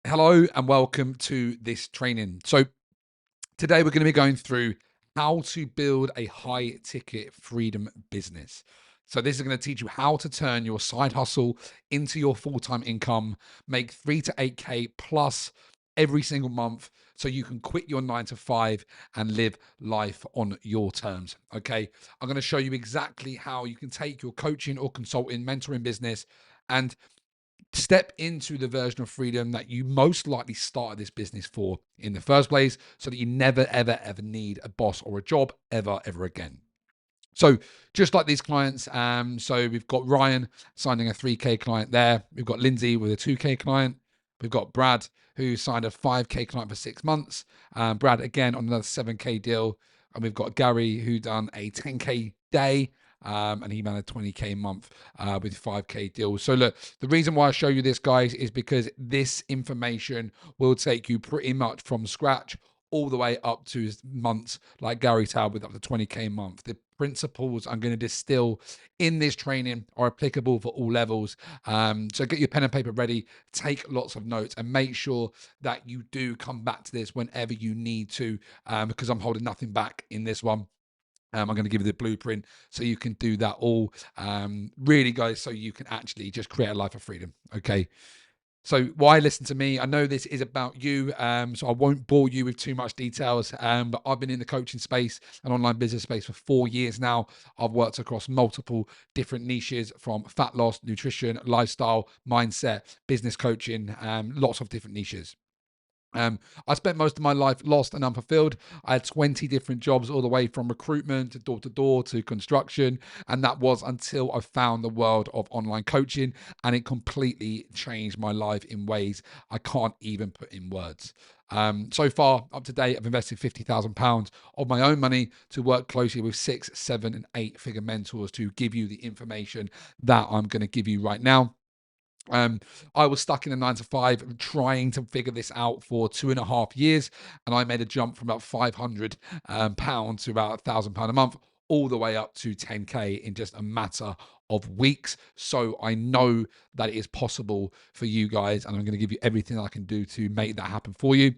Hello and welcome to this training. So today we're going to be going through how to build a high ticket freedom business. So this is going to teach you how to turn your side hustle into your full-time income, make 3 to 8K plus every single month so you can quit your 9 to 5 and live life on your terms. Okay. I'm going to show you exactly how you can take your coaching or consulting, mentoring business and step into the version of freedom that you most likely started this business for in the first place, so that you never, ever, ever need a boss or a job ever again. So just like these clients, so we've got Ryan signing a 3K client there. We've got Lindsay with a 2K client. We've got Brad who signed a 5K client for 6 months. Brad again on another 7K deal. And we've got Gary who done a 10K day. And he ran a 20K month with 5K deals. So look, the reason why I show you this, guys, is because this information will take you pretty much from scratch all the way up to months like Gary Taub with up to 20K a month. The principles I'm going to distill in this training are applicable for all levels. So get your pen and paper ready, take lots of notes, and make sure that you do come back to this whenever you need to, because I'm holding nothing back in this one. I'm going to give you the blueprint so you can do that all, really, guys, so you can actually just create a life of freedom. Okay. So why listen to me? I know this is about you, so I won't bore you with too much details, but I've been in the coaching space and online business space for 4 years now. I've worked across multiple different niches, from fat loss, nutrition, lifestyle, mindset, business coaching, lots of different niches. I spent most of my life lost and unfulfilled. I had 20 different jobs, all the way from recruitment to door to construction. And that was until I found the world of online coaching, and it completely changed my life in ways I can't even put in words. So far, up to date, I've invested £50,000 of my own money to work closely with 6, 7, and 8 figure mentors to give you the information that I'm going to give you right now. I was stuck in a 9 to 5 trying to figure this out for 2.5 years, and I made a jump from about £500 to about £1,000 a month, all the way up to 10K in just a matter of weeks. So I know that it is possible for you guys, and I'm going to give you everything I can do to make that happen for you.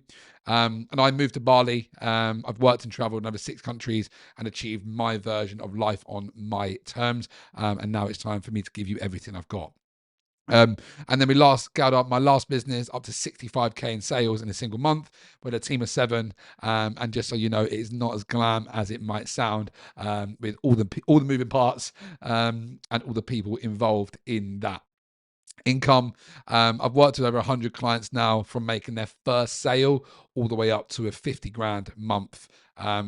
And I moved to Bali. I've worked and traveled in over 6 countries and achieved my version of life on my terms. And now it's time for me to give you everything I've got. And then we last scaled up my last business up to 65K in sales in a single month with a team of 7. And just so you know, it is not as glam as it might sound, with all the moving parts, and all the people involved in that income. I've worked with over 100 clients now, from making their first sale all the way up to a 50 grand month.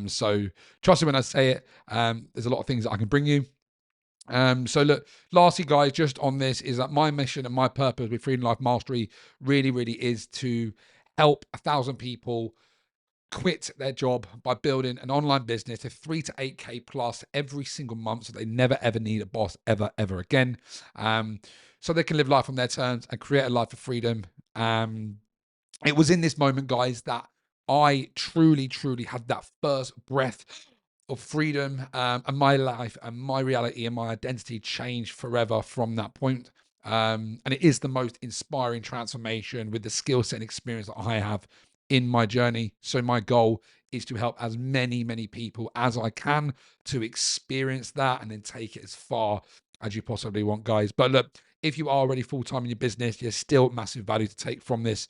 So trust me when I say it, there's a lot of things that I can bring you. So look, lastly, guys, just on this, is that my mission and my purpose with Freedom Life Mastery really is to help 1,000 people quit their job by building an online business to 3 to 8K plus every single month, so they never ever need a boss ever again. So they can live life on their terms and create a life of freedom. It was in this moment, guys, that I truly had that first breath of freedom, and my life and my reality and my identity changed forever from that point. And it is the most inspiring transformation with the skill set and experience that I have in my journey. So my goal is to help as many people as I can to experience that and then take it as far as you possibly want, guys. But look, if you are already full-time in your business, there's still massive value to take from this.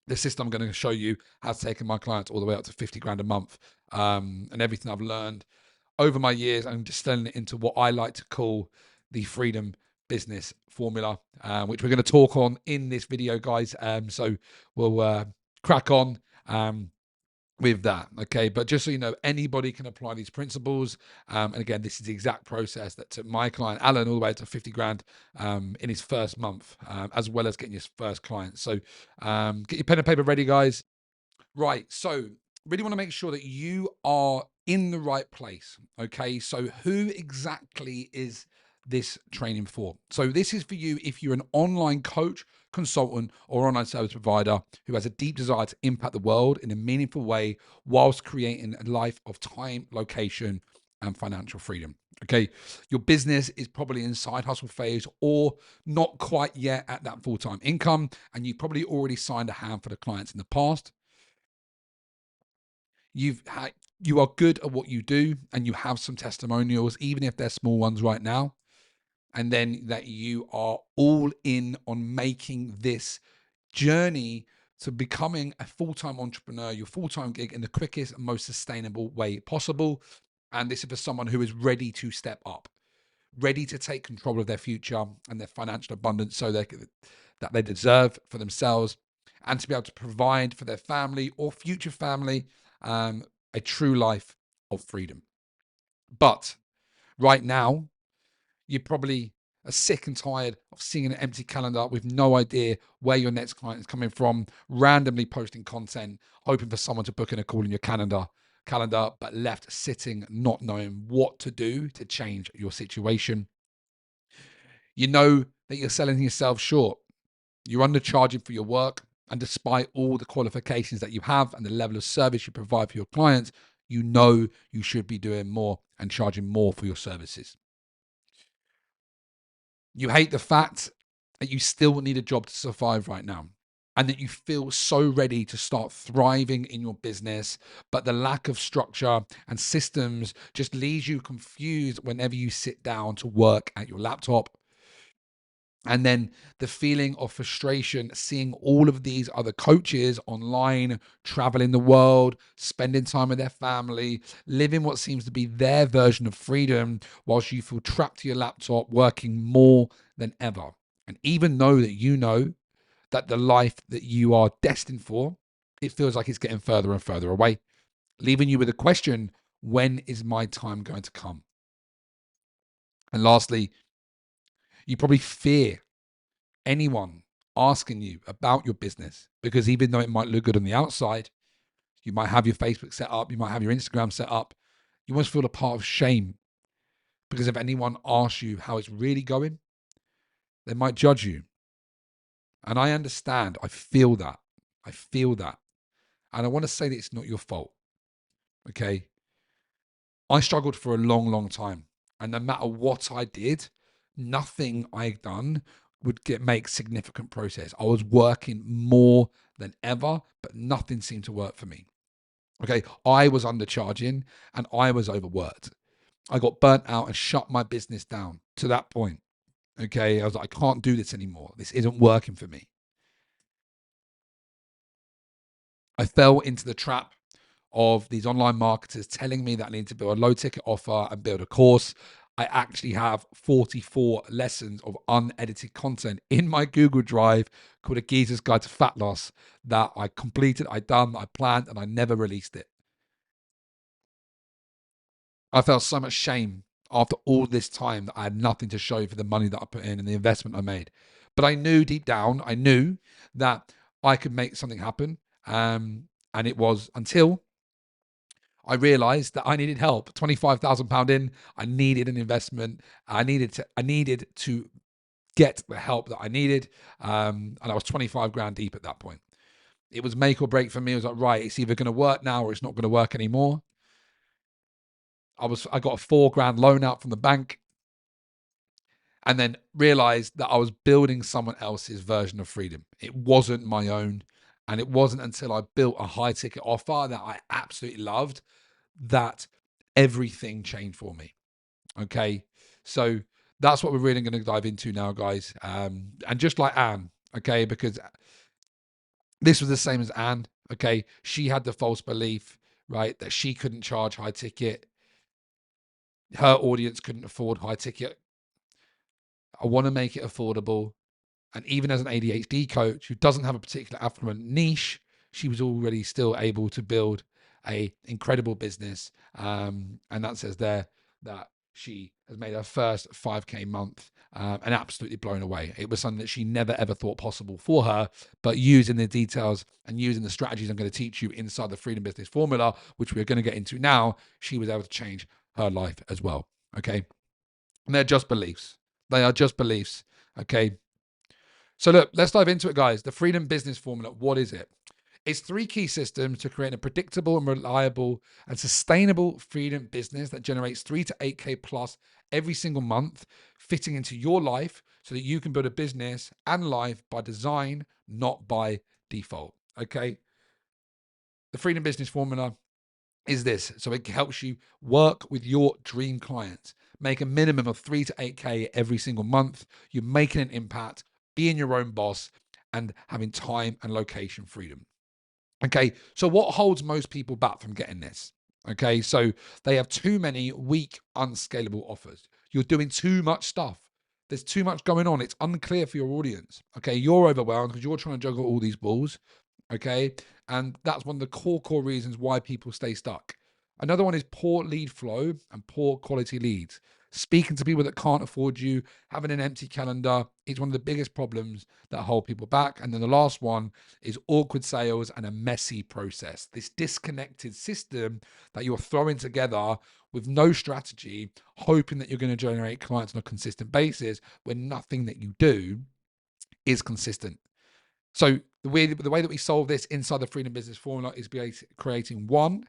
The system I'm going to show you has taken my clients all the way up to 50 grand a month. And everything I've learned over my years, I'm distilling it into what I like to call the freedom business formula, which we're going to talk on in this video, guys. So we'll crack on. With that, okay? But just so you know, anybody can apply these principles. And again, this is the exact process that took my client Alan all the way to 50 grand in his first month, as well as getting his first client. So get your pen and paper ready, guys. Right, so really want to make sure that you are in the right place, okay? So who exactly is this training for? So this is for you if you're an online coach, consultant, or online service provider who has a deep desire to impact the world in a meaningful way whilst creating a life of time, location, and financial freedom. Okay. Your business is probably in side hustle phase or not quite yet at that full-time income. And you've probably already signed a handful of clients in the past. You are good at what you do and you have some testimonials, even if they're small ones right now. And then that you are all in on making this journey to becoming a full-time entrepreneur, your full-time gig in the quickest and most sustainable way possible. And this is for someone who is ready to step up, ready to take control of their future and their financial abundance that they deserve for themselves, and to be able to provide for their family or future family a true life of freedom. But right now, you probably are sick and tired of seeing an empty calendar with no idea where your next client is coming from, randomly posting content, hoping for someone to book in a call in your calendar, but left sitting, not knowing what to do to change your situation. You know that you're selling yourself short. You're undercharging for your work. And despite all the qualifications that you have and the level of service you provide for your clients, you know you should be doing more and charging more for your services. You hate the fact that you still need a job to survive right now, and that you feel so ready to start thriving in your business, but the lack of structure and systems just leaves you confused whenever you sit down to work at your laptop. And then the feeling of frustration, seeing all of these other coaches online, traveling the world, spending time with their family, living what seems to be their version of freedom, whilst you feel trapped to your laptop, working more than ever. And even though that you know that the life that you are destined for, it feels like it's getting further and further away, leaving you with a question: when is my time going to come? And lastly, you probably fear anyone asking you about your business, because even though it might look good on the outside, you might have your Facebook set up, you might have your Instagram set up, you almost feel a part of shame, because if anyone asks you how it's really going, they might judge you. And I understand. I feel that. And I want to say that it's not your fault. Okay. I struggled for a long, long time. And no matter what I did, nothing I'd done would make significant progress. I was working more than ever, but nothing seemed to work for me. Okay. I was undercharging and I was overworked. I got burnt out and shut my business down to that point. Okay. I was like, I can't do this anymore. This isn't working for me. I fell into the trap of these online marketers telling me that I need to build a low ticket offer and build a course. I actually have 44 lessons of unedited content in my Google Drive called A Geezer's Guide to Fat Loss that I completed, I done, I planned, and I never released it. I felt so much shame after all this time that I had nothing to show for the money that I put in and the investment I made. But I knew deep down, I knew that I could make something happen. And it was until I realized that I needed help. £25,000 in, I needed an investment. I needed to get the help that I needed. And I was 25 grand deep at that point. It was make or break for me. It was like, right, it's either going to work now or it's not going to work anymore. I got a 4 grand loan out from the bank, and then realized that I was building someone else's version of freedom. It wasn't my own. And it wasn't until I built a high ticket offer that I absolutely loved that everything changed for me. Okay. So that's what we're really going to dive into now, guys. And just like Anne, okay, because this was the same as Anne. Okay. She had the false belief, right, that she couldn't charge high ticket. Her audience couldn't afford high ticket. I want to make it affordable. And even as an ADHD coach who doesn't have a particular affluent niche, she was already still able to build a incredible business. And that says there that she has made her first 5K month and absolutely blown away. It was something that she never ever thought possible for her, but using the details and using the strategies I'm going to teach you inside the Freedom Business Formula, which we're going to get into now, she was able to change her life as well. Okay. And they're just beliefs. They are just beliefs. Okay. So look, let's dive into it, guys. The Freedom Business Formula, what is it? It's 3 key systems to create a predictable and reliable and sustainable freedom business that generates 3 to 8K plus every single month, fitting into your life so that you can build a business and life by design, not by default. Okay. The freedom business formula is this. So it helps you work with your dream clients, make a minimum of 3 to 8K every single month. You're making an impact, being your own boss, and having time and location freedom. Okay, so what holds most people back from getting this? Okay, so they have too many weak, unscalable offers. You're doing too much stuff. There's too much going on. It's unclear for your audience. Okay, you're overwhelmed because you're trying to juggle all these balls. Okay, and that's one of the core reasons why people stay stuck. Another one is poor lead flow and poor quality leads. Speaking to people that can't afford you, having an empty calendar is one of the biggest problems that hold people back. And then the last one is awkward sales and a messy process. This disconnected system that you're throwing together with no strategy, hoping that you're going to generate clients on a consistent basis when nothing that you do is consistent. So the way that we solve this inside the Freedom Business Formula is creating one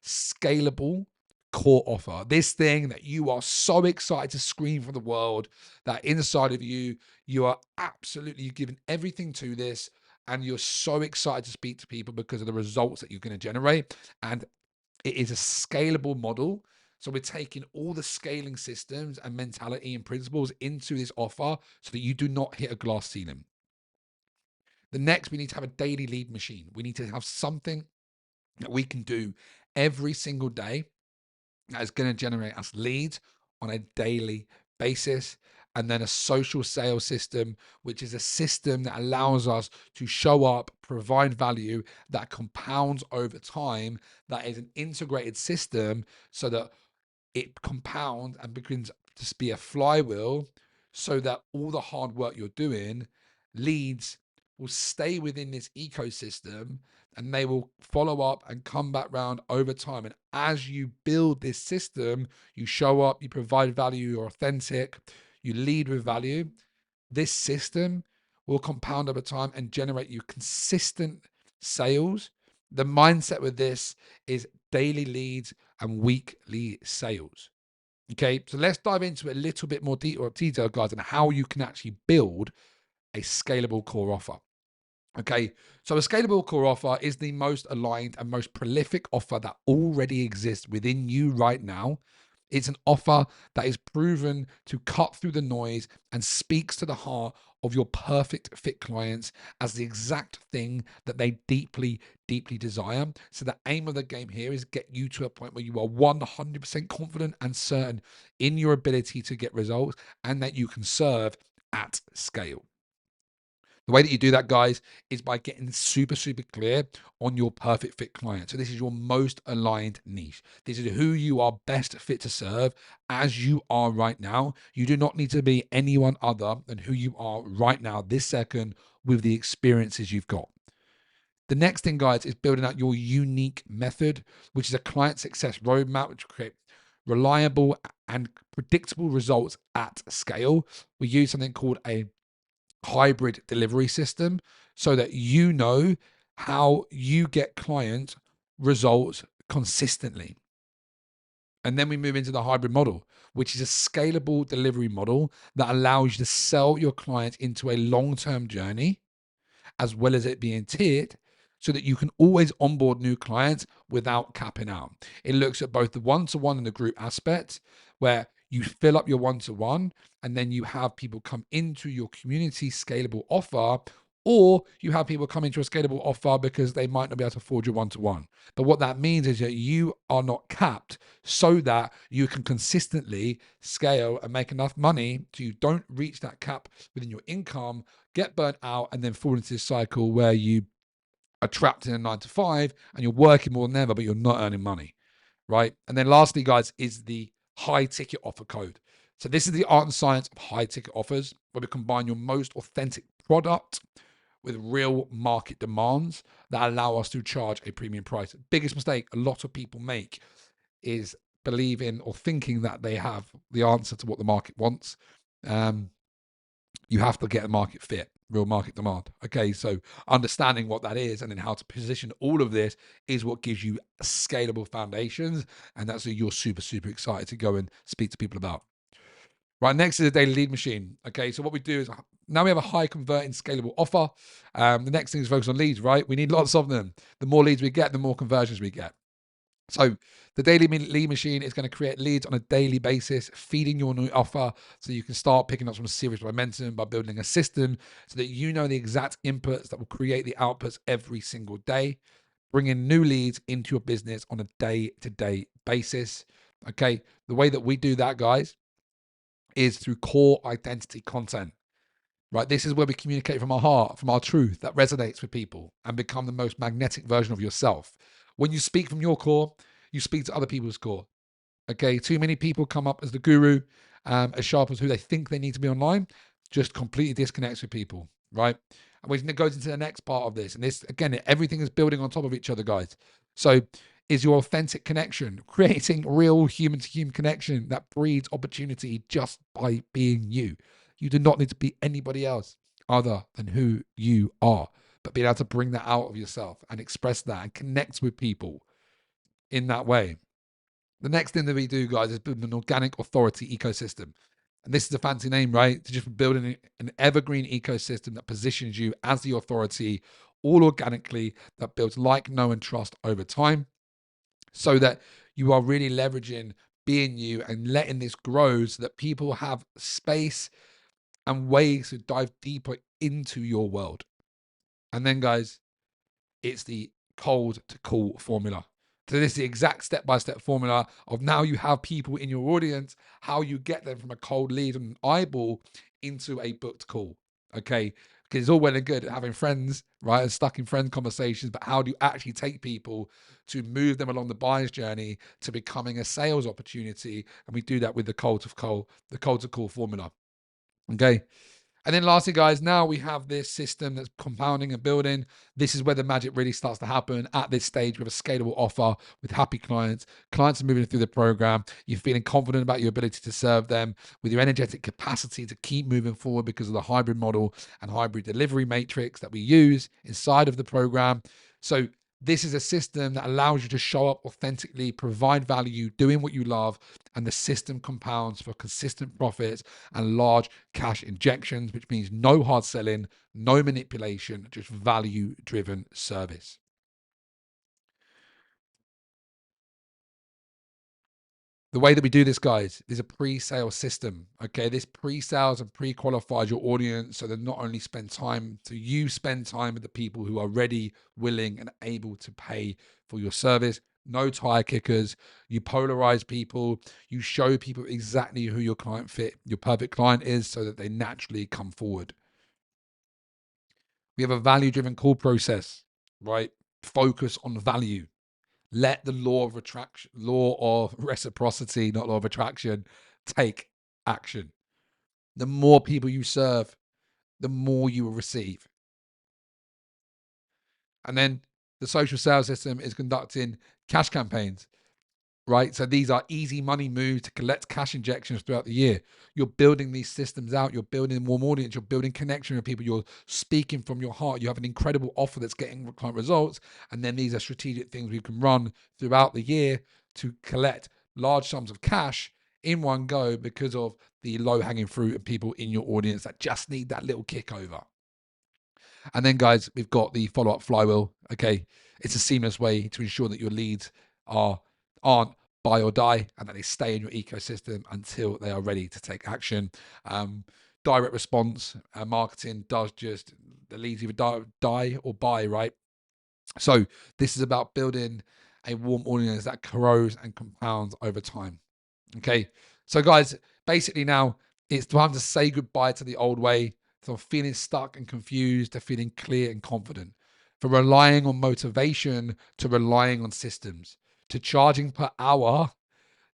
scalable core offer. This thing that you are so excited to scream for the world, that inside of you, you are absolutely, you've given everything to this, and you're so excited to speak to people because of the results that you're going to generate. And it is a scalable model. So we're taking all the scaling systems and mentality and principles into this offer so that you do not hit a glass ceiling. The next, we need to have a daily lead machine. We need to have something that we can do every single day that is going to generate us leads on a daily basis. And then a social sales system, which is a system that allows us to show up, provide value that compounds over time. That is an integrated system so that it compounds and begins to be a flywheel, so that all the hard work you're doing, leads will stay within this ecosystem, and they will follow up and come back round over time. And as you build this system, you show up, you provide value, you're authentic, you lead with value. This system will compound over time and generate you consistent sales. The mindset with this is daily leads and weekly sales. Okay, so let's dive into a little bit more detail, guys, on how you can actually build a scalable core offer. Okay, so a scalable core offer is the most aligned and most prolific offer that already exists within you right now. It's an offer that is proven to cut through the noise and speaks to the heart of your perfect fit clients as the exact thing that they deeply, deeply desire. So the aim of the game here is get you to a point where you are 100% confident and certain in your ability to get results and that you can serve at scale. The way that you do that, guys, is by getting super, super clear on your perfect fit client. So this is your most aligned niche. This is who you are best fit to serve as you are right now. You do not need to be anyone other than who you are right now, this second, with the experiences you've got. The next thing, guys, is building out your unique method, which is a client success roadmap, which will create reliable and predictable results at scale. We use something called a hybrid delivery system so that you know how you get client results consistently. And then we move into the hybrid model, which is a scalable delivery model that allows you to sell your clients into a long-term journey, as well as it being tiered so that you can always onboard new clients without capping out. It looks at both the one-to-one and the group aspect, where you fill up your one-to-one and then you have people come into your community scalable offer, or you have people come into a scalable offer because they might not be able to afford your one-to-one. But what that means is that you are not capped so that you can consistently scale and make enough money so you don't reach that cap within your income, get burnt out, and then fall into this cycle where you are trapped in a 9 to 5 and you're working more than ever, but you're not earning money, right? And then lastly, guys, is the high ticket offer code. So this is the art and science of high ticket offers, where we combine your most authentic product with real market demands that allow us to charge a premium price. Biggest mistake a lot of people make is believing or thinking that they have the answer to what the market wants. You have to get a market fit. real market demand. Okay, so understanding what that is and then how to position all of this is what gives you scalable foundations, and that's what you're super, super excited to go and speak to people about. Right, next is a daily lead machine. Okay, so what we do is now we have a high converting scalable offer. The next thing is focus on leads, right? We need lots of them. The more leads we get, the more conversions we get. So the daily lead machine is going to create leads on a daily basis, feeding your new offer so you can start picking up some serious momentum by building a system so that you know the exact inputs that will create the outputs every single day, bringing new leads into your business on a day-to-day basis. Okay, the way that we do that, guys, is through core identity content. Right, this is where we communicate from our heart, from our truth that resonates with people and become the most magnetic version of yourself. When you speak from your core, you speak to other people's core. Okay, too many people come up as the guru, as sharp as who they think they need to be online, just completely disconnects with people, right? And which goes into the next part of this. And this, again, everything is building on top of each other, guys. So is your authentic connection, creating real human to human connection that breeds opportunity just by being you. You do not need to be anybody else other than who you are, but being able to bring that out of yourself and express that and connect with people in that way. The next thing that we do, guys, is build an organic authority ecosystem. And this is a fancy name, right? To just building an evergreen ecosystem that positions you as the authority all organically, that builds like, know, and trust over time so that you are really leveraging being you and letting this grow so that people have space and ways to dive deeper into your world. And then, guys, it's the cold to call formula. So this is the exact step-by-step formula of now you have people in your audience, how you get them from a cold lead and an eyeball into a booked call. Okay. Because it's all well and good having friends, right? And stuck in friend conversations, but how do you actually take people to move them along the buyer's journey to becoming a sales opportunity? And we do that with the cold to call formula. Okay. And then lastly, guys, now we have this system that's compounding and building. This is where the magic really starts to happen at this stage with a scalable offer with happy clients. Clients are moving through the program. You're feeling confident about your ability to serve them with your energetic capacity to keep moving forward because of the hybrid model and hybrid delivery matrix that we use inside of the program. So this is a system that allows you to show up authentically, provide value, doing what you love, and the system compounds for consistent profits and large cash injections, which means no hard selling, no manipulation, just value driven service. The way that we do this, guys, is a pre-sale system. Okay, this pre-sales and pre-qualifies your audience so that not only spend time, so you spend time with the people who are ready, willing, and able to pay for your service. No tire kickers. You polarize people. You show people exactly who your your perfect client is, so that they naturally come forward. We have a value-driven call process, right? Focus on value. Let the law of reciprocity, not law of attraction, take action. The more people you serve, the more you will receive. And then the social sales system is conducting cash campaigns, right? So these are easy money moves to collect cash injections throughout the year. You're building these systems out. You're building a warm audience. You're building connection with people. You're speaking from your heart. You have an incredible offer that's getting client results. And then these are strategic things we can run throughout the year to collect large sums of cash in one go because of the low hanging fruit and people in your audience that just need that little kick over. And then, guys, we've got the follow-up flywheel. Okay, it's a seamless way to ensure that your leads aren't buy or die, and that they stay in your ecosystem until they are ready to take action. Direct response marketing does just the leads either die or buy, right? So this is about building a warm audience that grows and compounds over time. Okay, so guys, basically now it's time to say goodbye to the old way, from feeling stuck and confused to feeling clear and confident, from relying on motivation to relying on systems, to charging per hour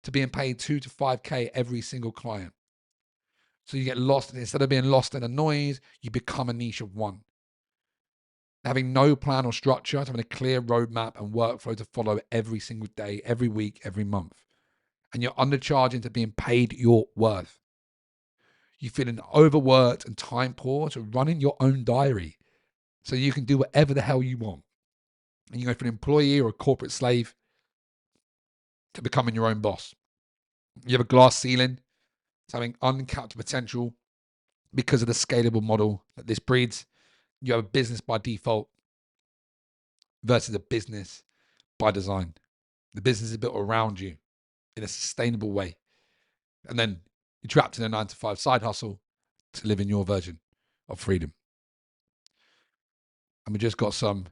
to being paid 2 to 5K every single client. So you get lost, and instead of being lost in the noise, you become a niche of one. Having no plan or structure, to having a clear roadmap and workflow to follow every single day, every week, every month. And you're undercharging to being paid your worth. you feeling overworked and time poor, to running your own diary so you can do whatever the hell you want. And you go from an employee or a corporate slave to becoming your own boss. You have a glass ceiling, it's having uncapped potential because of the scalable model that this breeds. You have a business by default versus a business by design. The business is built around you in a sustainable way. And then you're trapped in a 9-to-5 side hustle to live in your version of freedom. And we just got some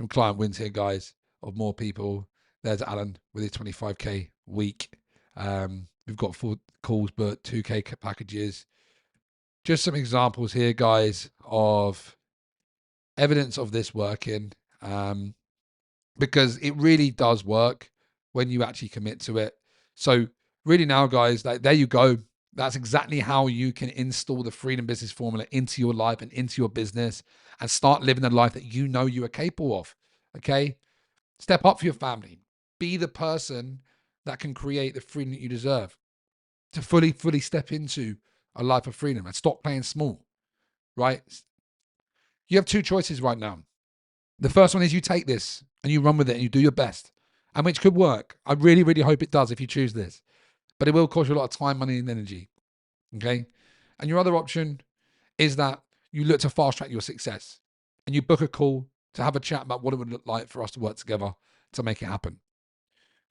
client wins here, guys, of more people. There's Alan with his 25K week. We've got 4 calls, but 2K packages. Just some examples here, guys, of evidence of this working, because it really does work when you actually commit to it. So really now, guys, there you go. That's exactly how you can install the Freedom Business Formula into your life and into your business and start living the life that you know you are capable of. Okay? Step up for your family. Be the person that can create the freedom that you deserve to fully step into a life of freedom and stop playing small, right? You have 2 choices right now. The first one is you take this and you run with it and you do your best, and which could work. I really, really hope it does if you choose this, but it will cost you a lot of time, money, and energy. Okay. And your other option is that you look to fast track your success and you book a call to have a chat about what it would look like for us to work together to make it happen.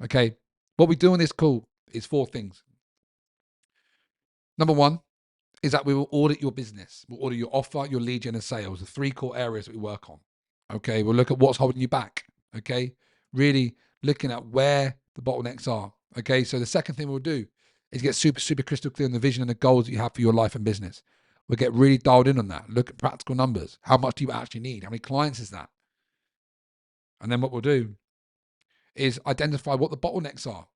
Okay. What we do on this call is 4 things. Number 1 is that we will audit your business. We'll audit your offer, your lead gen, and sales, the 3 core areas that we work on. Okay. We'll look at what's holding you back. Okay. Really looking at where the bottlenecks are. Okay. So the second thing we'll do is get super crystal clear on the vision and the goals that you have for your life and business. We'll get really dialed in on that. Look at practical numbers. How much do you actually need? How many clients is that? And then what we'll do is identify what the bottlenecks are.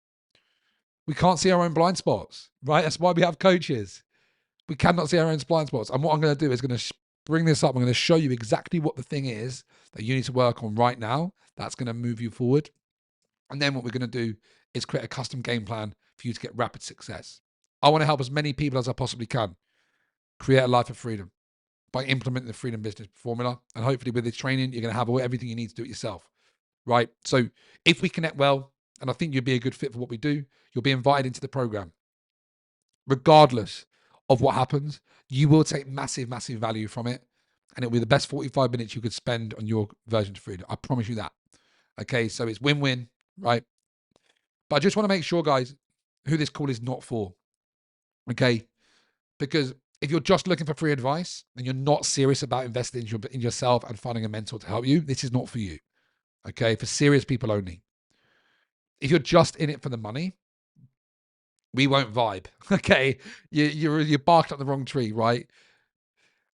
We can't see our own blind spots, right? That's why we have coaches. We cannot see our own blind spots. And what I'm going to do is going to bring this up. I'm going to show you exactly what the thing is that you need to work on right now. That's going to move you forward. And then what we're going to do is create a custom game plan for you to get rapid success. I want to help as many people as I possibly can create a life of freedom by implementing the Freedom Business Formula. And hopefully with this training, you're going to have everything you need to do it yourself, right? So if we connect well, and I think you'd be a good fit for what we do, you'll be invited into the program. Regardless of what happens, you will take massive value from it. And it'll be the best 45 minutes you could spend on your version of freedom. I promise you that. Okay, so it's win-win, right? But I just want to make sure, guys, who this call is not for. Okay, because if you're just looking for free advice and you're not serious about investing in yourself and finding a mentor to help you, this is not for you. Okay, for serious people only. If you're just in it for the money, we won't vibe. Okay, you're barked up the wrong tree, right?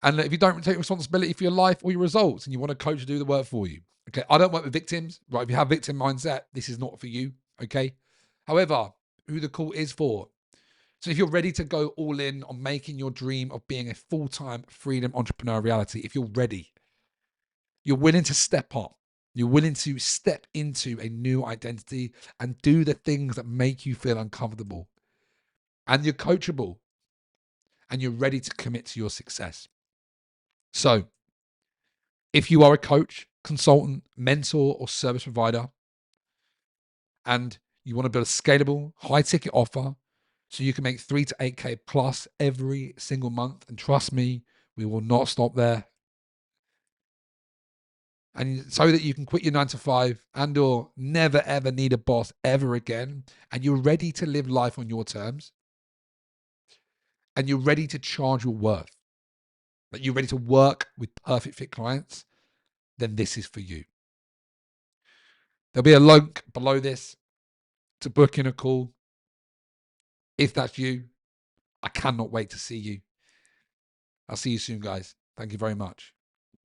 And if you don't take responsibility for your life or your results, and you want a coach to do the work for you, okay? I don't work with victims, right? If you have victim mindset, this is not for you, okay? However, who the call is for. So if you're ready to go all in on making your dream of being a full-time freedom entrepreneur reality, if you're ready, you're willing to step up, you're willing to step into a new identity and do the things that make you feel uncomfortable, and you're coachable, and you're ready to commit to your success. So if you are a coach, consultant, mentor, or service provider, and you want to build a scalable, high-ticket offer so you can make 3 to 8K plus every single month, and trust me, we will not stop there. And so that you can quit your 9-to-5 and or never, ever need a boss ever again, and you're ready to live life on your terms, and you're ready to charge your worth, that you're ready to work with perfect fit clients, then this is for you. There'll be a link below this to book in a call. If that's you, I cannot wait to see you. I'll see you soon, guys. Thank you very much.